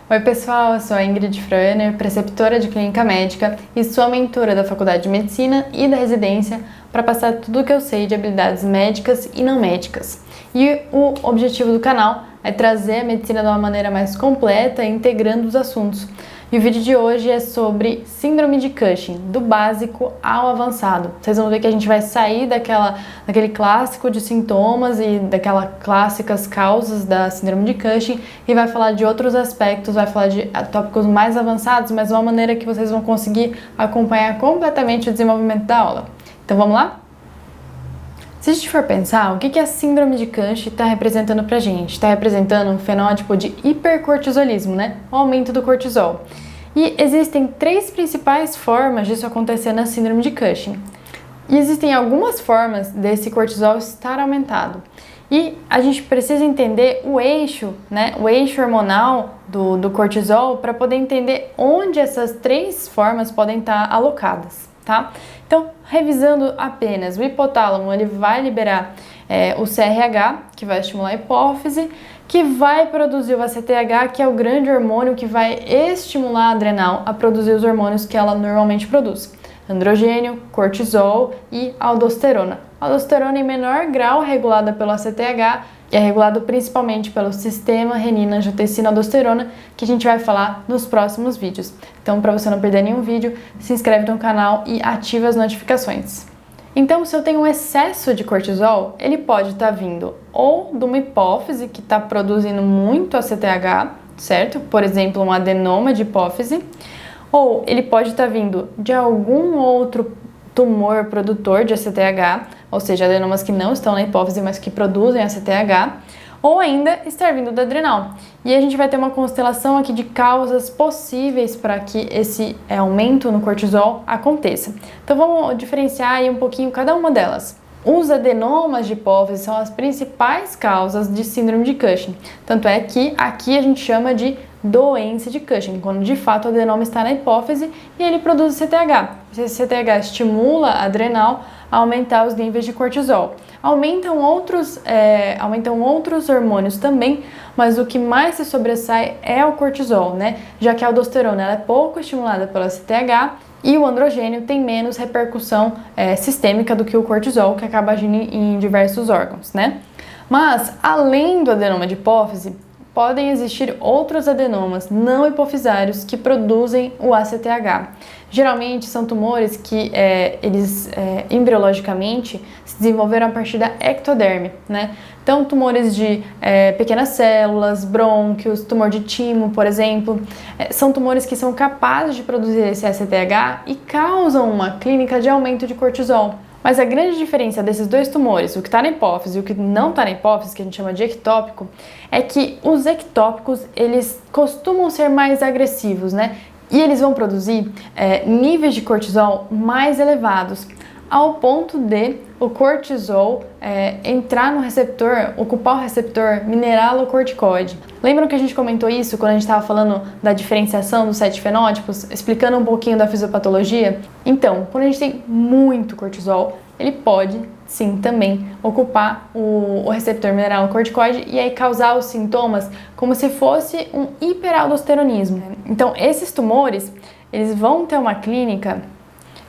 Oi pessoal, eu sou a Ingrid Freuner, preceptora de clínica médica e sou mentora da Faculdade de Medicina e da residência para passar tudo o que eu sei de habilidades médicas e não médicas. E o objetivo do canal é trazer a medicina de uma maneira mais completa, integrando os assuntos. E o vídeo de hoje é sobre síndrome de Cushing, do básico ao avançado. Vocês vão ver que a gente vai sair daquele clássico de sintomas e daquelas clássicas causas da síndrome de Cushing e vai falar de outros aspectos, vai falar de tópicos mais avançados, mas de uma maneira que vocês vão conseguir acompanhar completamente o desenvolvimento da aula. Então vamos lá? Se a gente for pensar, o que a síndrome de Cushing está representando pra gente? Está representando um fenótipo de hipercortisolismo, né? O aumento do cortisol. E existem três principais formas disso acontecer na síndrome de Cushing. E existem algumas formas desse cortisol estar aumentado. E a gente precisa entender o eixo, né? O eixo hormonal do cortisol para poder entender onde essas três formas podem estar alocadas, tá? Então, revisando apenas, o hipotálamo ele vai liberar o CRH, que vai estimular a hipófise, que vai produzir o ACTH, que é o grande hormônio que vai estimular a adrenal a produzir os hormônios que ela normalmente produz. Androgênio, cortisol e aldosterona. A aldosterona em menor grau regulada pelo ACTH e é regulado principalmente pelo sistema renina-angiotensina-aldosterona, que a gente vai falar nos próximos vídeos. Então, para você não perder nenhum vídeo, se inscreve no canal e ativa as notificações. Então, se eu tenho um excesso de cortisol, ele pode estar vindo ou de uma hipófise que está produzindo muito ACTH, certo? Por exemplo, um adenoma de hipófise, ou ele pode estar vindo de algum outro tumor produtor de ACTH, ou seja, adenomas que não estão na hipófise, mas que produzem ACTH, ou ainda estar vindo da adrenal. E a gente vai ter uma constelação aqui de causas possíveis para que esse aumento no cortisol aconteça. Então vamos diferenciar aí um pouquinho cada uma delas. Os adenomas de hipófise são as principais causas de síndrome de Cushing. Tanto é que aqui a gente chama de doença de Cushing, quando de fato o adenoma está na hipófise e ele produz CTH. Esse CTH estimula a adrenal a aumentar os níveis de cortisol. Aumentam outros hormônios também, mas o que mais se sobressai é o cortisol, né? Já que a aldosterona ela é pouco estimulada pela CTH e o androgênio tem menos repercussão sistêmica do que o cortisol, que acaba agindo em diversos órgãos, né? Mas, além do adenoma de hipófise, podem existir outros adenomas não hipofisários que produzem o ACTH. Geralmente são tumores que eles embriologicamente se desenvolveram a partir da ectoderme, né? Então tumores de pequenas células, brônquios, tumor de timo, por exemplo, são tumores que são capazes de produzir esse ACTH e causam uma clínica de aumento de cortisol. Mas a grande diferença desses dois tumores, o que está na hipófise e o que não está na hipófise, que a gente chama de ectópico, é que os ectópicos, eles costumam ser mais agressivos, né? E eles vão produzir níveis de cortisol mais elevados, ao ponto de o cortisol entrar no receptor, ocupar o receptor mineralocorticoide. Lembram que a gente comentou isso quando a gente estava falando da diferenciação dos 7 fenótipos, explicando um pouquinho da fisiopatologia? Então, quando a gente tem muito cortisol, ele pode sim também ocupar o receptor mineralocorticoide e aí causar os sintomas como se fosse um hiperaldosteronismo. Então, esses tumores, eles vão ter uma clínica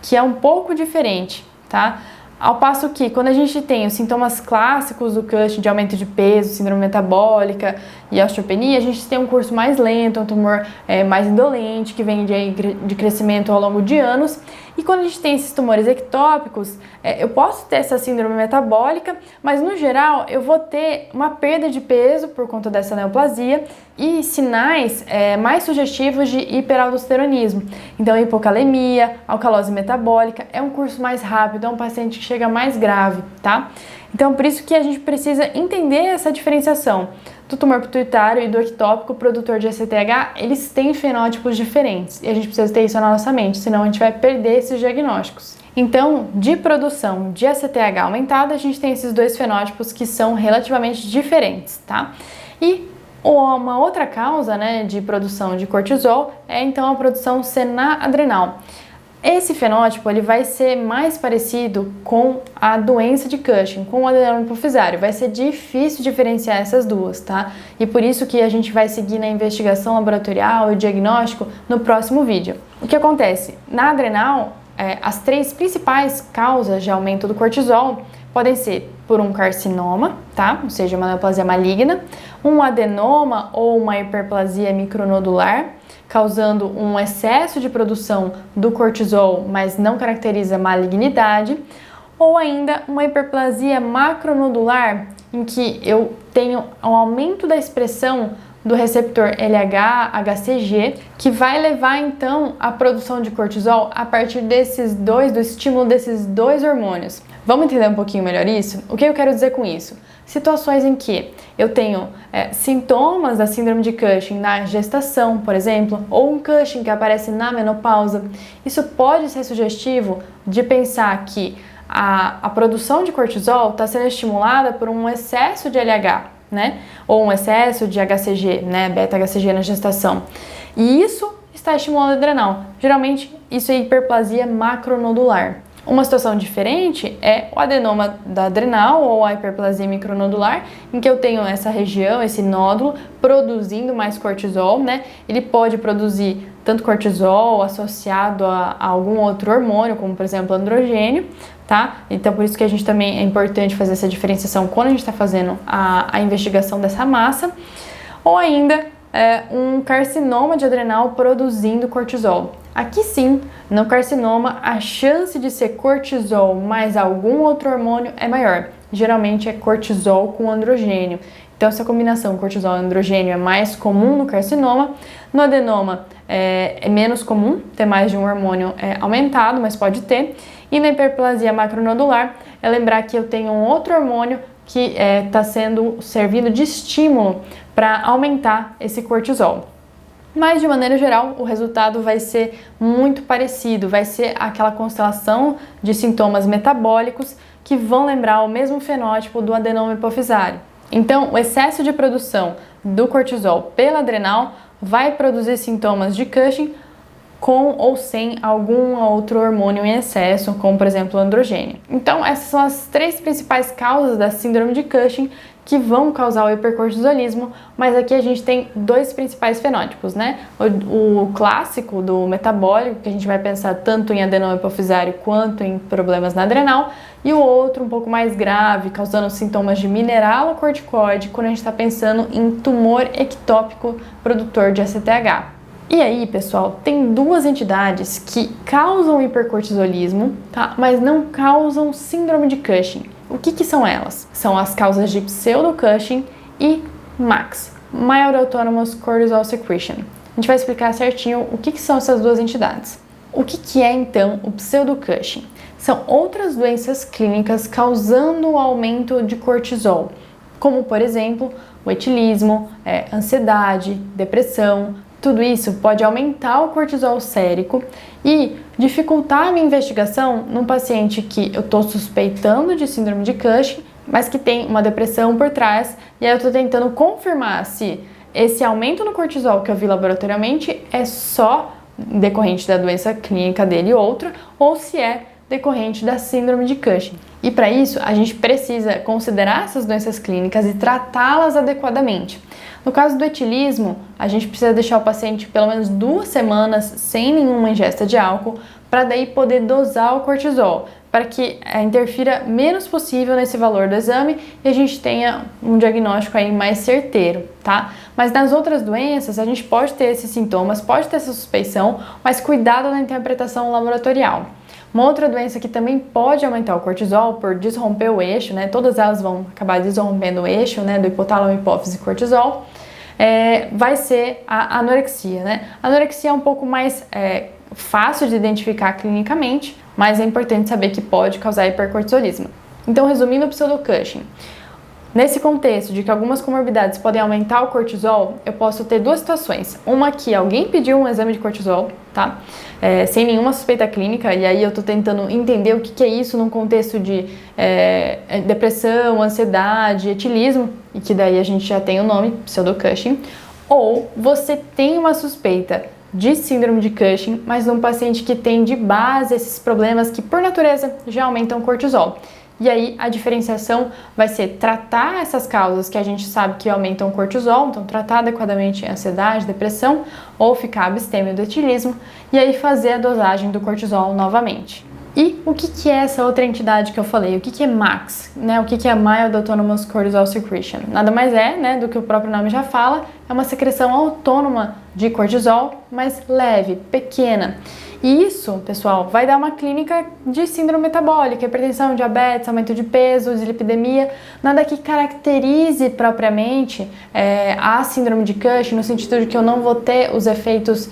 que é um pouco diferente, tá? Ao passo que, quando a gente tem os sintomas clássicos do Cushing, de aumento de peso, síndrome metabólica e osteopenia, a gente tem um curso mais lento, um tumor mais indolente, que vem de crescimento ao longo de anos. E quando a gente tem esses tumores ectópicos, eu posso ter essa síndrome metabólica, mas no geral eu vou ter uma perda de peso por conta dessa neoplasia e sinais mais sugestivos de hiperaldosteronismo. Então, hipocalemia, alcalose metabólica, é um curso mais rápido, é um paciente que chega mais grave, tá? Então, por isso que a gente precisa entender essa diferenciação do tumor pituitário e do ectópico produtor de ACTH. Eles têm fenótipos diferentes e a gente precisa ter isso na nossa mente, senão a gente vai perder esses diagnósticos. Então, de produção de ACTH aumentada, a gente tem esses dois fenótipos que são relativamente diferentes, tá? E uma outra causa, né, de produção de cortisol é então a produção senar-adrenal. Esse fenótipo ele vai ser mais parecido com a doença de Cushing, com o adenoma hipofisário. Vai ser difícil diferenciar essas duas, tá? E por isso que a gente vai seguir na investigação laboratorial e diagnóstico no próximo vídeo. O que acontece? Na adrenal, as 3 principais causas de aumento do cortisol podem ser por um carcinoma, tá? Ou seja, uma neoplasia maligna, um adenoma ou uma hiperplasia micronodular, causando um excesso de produção do cortisol, mas não caracteriza malignidade, ou ainda uma hiperplasia macronodular, em que eu tenho um aumento da expressão do receptor LH-HCG, que vai levar então à produção de cortisol a partir do estímulo desses 2 hormônios. Vamos entender um pouquinho melhor isso? O que eu quero dizer com isso? Situações em que eu tenho sintomas da síndrome de Cushing na gestação, por exemplo, ou um Cushing que aparece na menopausa, isso pode ser sugestivo de pensar que a produção de cortisol está sendo estimulada por um excesso de LH, né? Ou um excesso de HCG, né? Beta-HCG na gestação. E isso está estimulando a adrenal. Geralmente, isso é hiperplasia macronodular. Uma situação diferente é o adenoma da adrenal ou a hiperplasia micronodular, em que eu tenho essa região, esse nódulo, produzindo mais cortisol, né? Ele pode produzir tanto cortisol associado a algum outro hormônio, como por exemplo androgênio, tá? Então por isso que a gente também é importante fazer essa diferenciação quando a gente está fazendo a investigação dessa massa, ou ainda um carcinoma de adrenal produzindo cortisol. Aqui sim, no carcinoma, a chance de ser cortisol mais algum outro hormônio é maior. Geralmente é cortisol com androgênio. Então essa combinação cortisol e androgênio é mais comum no carcinoma. No adenoma é menos comum ter mais de um hormônio aumentado, mas pode ter. E na hiperplasia macronodular é lembrar que eu tenho um outro hormônio que está sendo servido de estímulo para aumentar esse cortisol. Mas, de maneira geral, o resultado vai ser muito parecido, vai ser aquela constelação de sintomas metabólicos que vão lembrar o mesmo fenótipo do adenoma hipofisário. Então, o excesso de produção do cortisol pela adrenal vai produzir sintomas de Cushing com ou sem algum outro hormônio em excesso, como por exemplo o androgênio. Então, essas são as 3 principais causas da síndrome de Cushing que vão causar o hipercortisolismo, mas aqui a gente tem 2 principais fenótipos, né? O clássico do metabólico, que a gente vai pensar tanto em adenoma hipofisário quanto em problemas na adrenal, e o outro um pouco mais grave, causando sintomas de mineralocorticoide, quando a gente está pensando em tumor ectópico produtor de ACTH. E aí, pessoal, tem 2 entidades que causam hipercortisolismo, tá? Mas não causam síndrome de Cushing. O que são elas? São as causas de pseudo-Cushing e MAC, Mild Autonomous Cortisol Secretion. A gente vai explicar certinho o que são essas 2 entidades. O que é, então, o pseudo-Cushing? São outras doenças clínicas causando o aumento de cortisol, como, por exemplo, o etilismo, ansiedade, depressão. Tudo isso pode aumentar o cortisol sérico e dificultar a minha investigação num paciente que eu estou suspeitando de síndrome de Cushing, mas que tem uma depressão por trás, e aí eu estou tentando confirmar se esse aumento no cortisol que eu vi laboratorialmente é só decorrente da doença clínica dele ou se é decorrente da síndrome de Cushing. E para isso, a gente precisa considerar essas doenças clínicas e tratá-las adequadamente. No caso do etilismo, a gente precisa deixar o paciente pelo menos 2 semanas sem nenhuma ingesta de álcool, para daí poder dosar o cortisol, para que interfira menos possível nesse valor do exame e a gente tenha um diagnóstico aí mais certeiro, tá? Mas nas outras doenças, a gente pode ter esses sintomas, pode ter essa suspeição, mas cuidado na interpretação laboratorial. Uma outra doença que também pode aumentar o cortisol por desromper o eixo, né? Todas elas vão acabar desrompendo o eixo, né? Do hipotálamo, hipófise e cortisol, vai ser a anorexia, né? A anorexia é um pouco mais fácil de identificar clinicamente, mas é importante saber que pode causar hipercortisolismo. Então, resumindo o pseudo-Cushing, nesse contexto de que algumas comorbidades podem aumentar o cortisol, eu posso ter 2 situações. Uma que alguém pediu um exame de cortisol, tá? Sem nenhuma suspeita clínica, e aí eu tô tentando entender o que é isso num contexto de depressão, ansiedade, etilismo, e que daí a gente já tem o nome, pseudo-Cushing. Ou você tem uma suspeita de síndrome de Cushing, mas num paciente que tem de base esses problemas que, por natureza, já aumentam o cortisol. E aí a diferenciação vai ser tratar essas causas que a gente sabe que aumentam o cortisol, então tratar adequadamente a ansiedade, depressão, ou ficar abstêmio do etilismo, e aí fazer a dosagem do cortisol novamente. E o que é essa outra entidade que eu falei? O que é MAX? Né? O que é Mild Autonomous Cortisol Secretion? Nada mais é, né, do que o próprio nome já fala, é uma secreção autônoma de cortisol, mas leve, pequena. E isso, pessoal, vai dar uma clínica de síndrome metabólica, hipertensão, diabetes, aumento de peso, dislipidemia, nada que caracterize propriamente a síndrome de Cushing, no sentido de que eu não vou ter os efeitos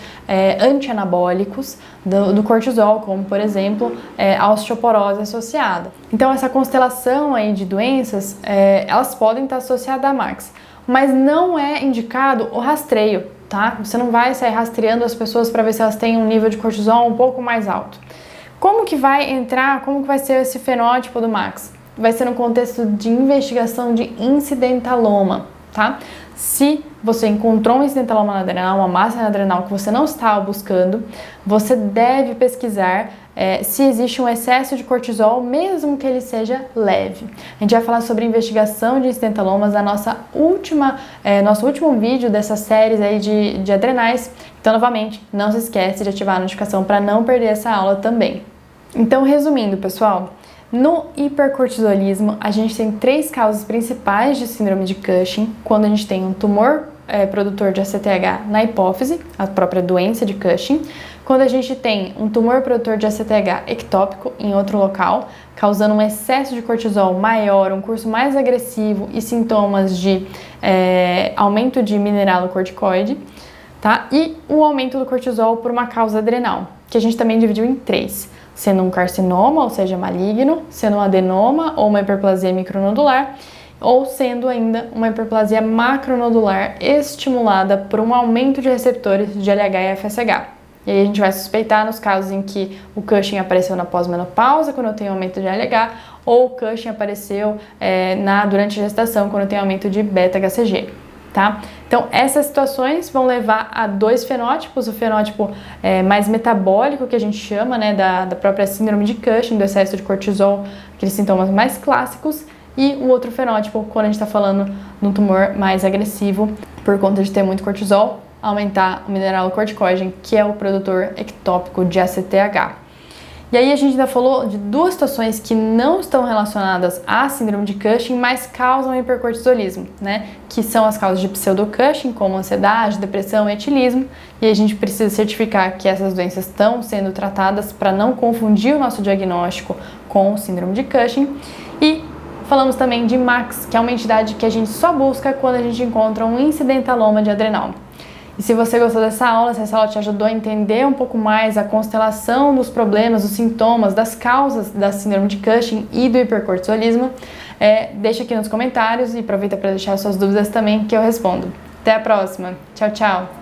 anti-anabólicos do cortisol, como, por exemplo, a osteoporose associada. Então, essa constelação aí de doenças, elas podem estar associadas à MAX, mas não é indicado o rastreio, tá? Você não vai sair rastreando as pessoas para ver se elas têm um nível de cortisol um pouco mais alto. Como que vai entrar, como que vai ser esse fenótipo do MAX? Vai ser no contexto de investigação de incidentaloma, tá? Se você encontrou um incidentaloma na adrenal, uma massa na adrenal que você não estava buscando, você deve pesquisar se existe um excesso de cortisol, mesmo que ele seja leve. A gente vai falar sobre investigação de incidentalomas na nosso último vídeo dessas séries aí de adrenais. Então, novamente, não se esquece de ativar a notificação para não perder essa aula também. Então, resumindo, pessoal, no hipercortisolismo, a gente tem 3 causas principais de síndrome de Cushing, quando a gente tem um tumor produtor de ACTH na hipófise, a própria doença de Cushing, quando a gente tem um tumor produtor de ACTH ectópico em outro local, causando um excesso de cortisol maior, um curso mais agressivo e sintomas de aumento de mineralocorticoide, tá? E o aumento do cortisol por uma causa adrenal, que a gente também dividiu em 3. Sendo um carcinoma, ou seja, maligno, sendo um adenoma ou uma hiperplasia micronodular, ou sendo ainda uma hiperplasia macronodular estimulada por um aumento de receptores de LH e FSH. E aí a gente vai suspeitar nos casos em que o Cushing apareceu na pós-menopausa, quando eu tenho aumento de LH, ou o Cushing apareceu durante a gestação, quando eu tenho aumento de beta-HCG. Tá? Então, essas situações vão levar a 2 fenótipos, o fenótipo mais metabólico, que a gente chama, né, da própria síndrome de Cushing, do excesso de cortisol, aqueles sintomas mais clássicos, e o outro fenótipo, quando a gente está falando de um tumor mais agressivo, por conta de ter muito cortisol, aumentar o mineralocorticoide, que é o produtor ectópico de ACTH. E aí a gente ainda falou de 2 situações que não estão relacionadas à síndrome de Cushing, mas causam hipercortisolismo, né? Que são as causas de pseudo-Cushing, como ansiedade, depressão e etilismo. E aí a gente precisa certificar que essas doenças estão sendo tratadas para não confundir o nosso diagnóstico com síndrome de Cushing. E falamos também de MAX, que é uma entidade que a gente só busca quando a gente encontra um incidentaloma de adrenal. E se você gostou dessa aula, se essa aula te ajudou a entender um pouco mais a constelação dos problemas, dos sintomas, das causas da síndrome de Cushing e do hipercortisolismo, deixa aqui nos comentários e aproveita para deixar suas dúvidas também que eu respondo. Até a próxima. Tchau, tchau!